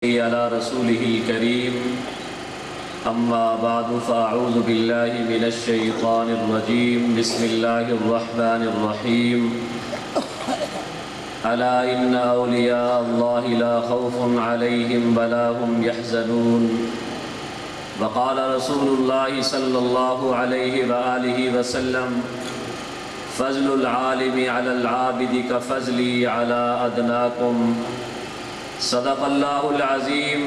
على رسوله الكريم أما بعد فأعوذ بالله من الشيطان الرجيم بسم الله الرحمن الرحيم ألا إن أولياء الله لا خوف عليهم ولا هم يحزنون وقال رسول الله صلى الله عليه وآله وسلم فضل العالم على العابد كفضلي على أدناكم صدق الله العظيم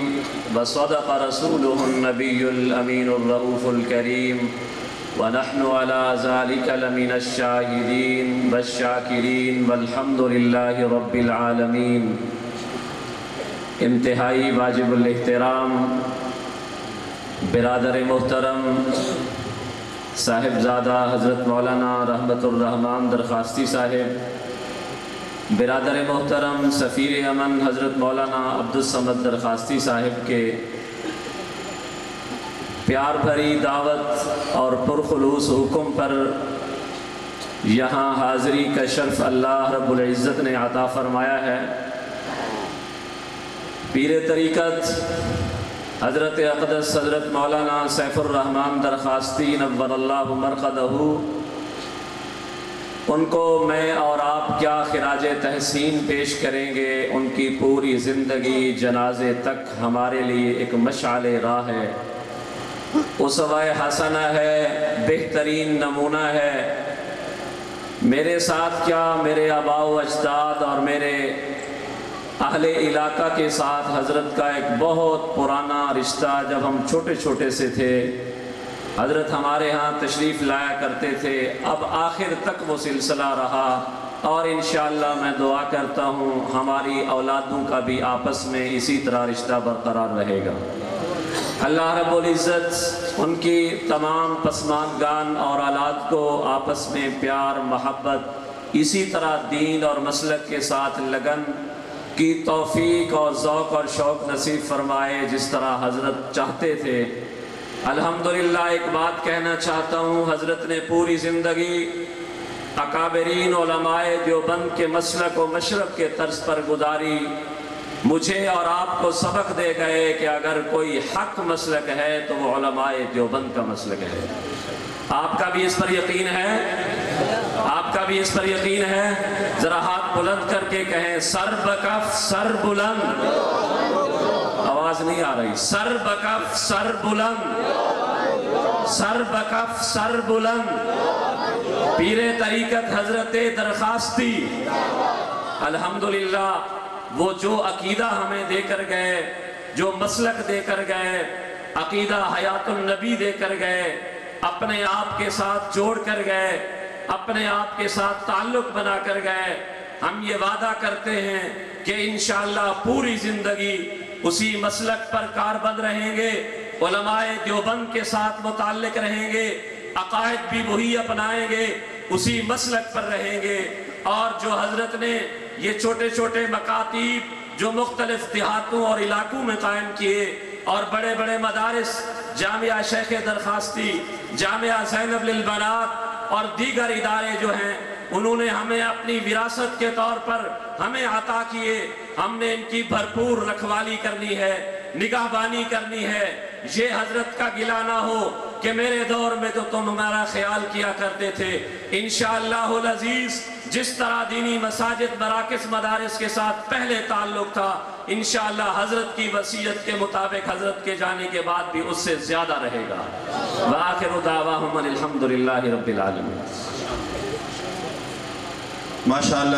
وصدق رسوله النبي الأمين الرؤوف الكريم ونحن على ذلك لمن الشاهدين والشاكرين والحمد لله رب العالمين۔ انتہائی واجب الاحترام برادر محترم صاحبزادہ حضرت مولانا رحمت الرحمن درخواستی صاحب، برادر محترم سفیر امن حضرت مولانا عبدالصمد درخواستی صاحب کے پیار بھری دعوت اور پرخلوص حکم پر یہاں حاضری کا شرف اللہ رب العزت نے عطا فرمایا ہے۔ پیر طریقت حضرت اقدس حضرت مولانا سیف الرحمن درخواستی نور اللہ مرقدہ، ان کو میں اور آپ کیا خراج تحسین پیش کریں گے۔ ان کی پوری زندگی جنازے تک ہمارے لیے ایک مشعل راہ ہے، اسوہ حسنہ ہے، بہترین نمونہ ہے۔ میرے ساتھ کیا، میرے آباء و اجداد اور میرے اہل علاقہ کے ساتھ حضرت کا ایک بہت پرانا رشتہ، جب ہم چھوٹے چھوٹے سے تھے حضرت ہمارے ہاں تشریف لایا کرتے تھے، اب آخر تک وہ سلسلہ رہا، اور انشاءاللہ میں دعا کرتا ہوں ہماری اولادوں کا بھی آپس میں اسی طرح رشتہ برقرار رہے گا۔ اللہ رب العزت ان کی تمام پسماندگان اور اولاد کو آپس میں پیار محبت، اسی طرح دین اور مسلک کے ساتھ لگن کی توفیق اور ذوق اور شوق نصیب فرمائے، جس طرح حضرت چاہتے تھے۔ الحمدللہ ایک بات کہنا چاہتا ہوں، حضرت نے پوری زندگی اکابرین علماء دیوبند کے مسلک و مشرب کے طرز پر گزاری۔ مجھے اور آپ کو سبق دے گئے کہ اگر کوئی حق مسلک ہے تو وہ علماء دیوبند کا مسلک ہے۔ آپ کا بھی اس پر یقین ہے؟ آپ کا بھی اس پر یقین ہے؟ ذرا ہاتھ بلند کر کے کہیں سر بکف سر بلند۔ آواز نہیں آ رہی۔ سر بکف سر بلند، سر بکف سر بلند۔ پیر طریقت حضرت درخواستی الحمدللہ، وہ جو عقیدہ ہمیں دے کر گئے، جو مسلک دے کر گئے، عقیدہ حیات النبی دے کر گئے، اپنے آپ کے ساتھ جوڑ کر گئے، اپنے آپ کے ساتھ تعلق بنا کر گئے۔ ہم یہ وعدہ کرتے ہیں کہ انشاءاللہ پوری زندگی اسی مسلک پر کاربند رہیں گے، علماء دیوبند کے ساتھ متعلق رہیں گے، عقائد بھی وہی اپنائیں گے، اسی مسلک پر رہیں گے۔ اور جو حضرت نے یہ چھوٹے چھوٹے مکاتیب جو مختلف دیہاتوں اور علاقوں میں قائم کیے، اور بڑے بڑے مدارس، جامعہ شیخ درخواستی، جامعہ زینب للبنات اور دیگر ادارے جو ہیں، انہوں نے ہمیں اپنی وراثت کے طور پر ہمیں عطا کیے۔ ہم نے ان کی بھرپور رکھوالی کرنی ہے، نگہبانی کرنی ہے۔ یہ حضرت کا گلہ نہ ہو کہ میرے دور میں تو تم ہمارا خیال کیا کرتے تھے۔ انشاءاللہ العزیز جس طرح دینی مساجد مراکز مدارس کے ساتھ پہلے تعلق تھا، انشاءاللہ حضرت کی وصیت کے مطابق حضرت کے جانے کے بعد بھی اس سے زیادہ رہے گا۔ وآخر دعواہم الحمدللہ رب العالمین۔ ماشاءاللہ۔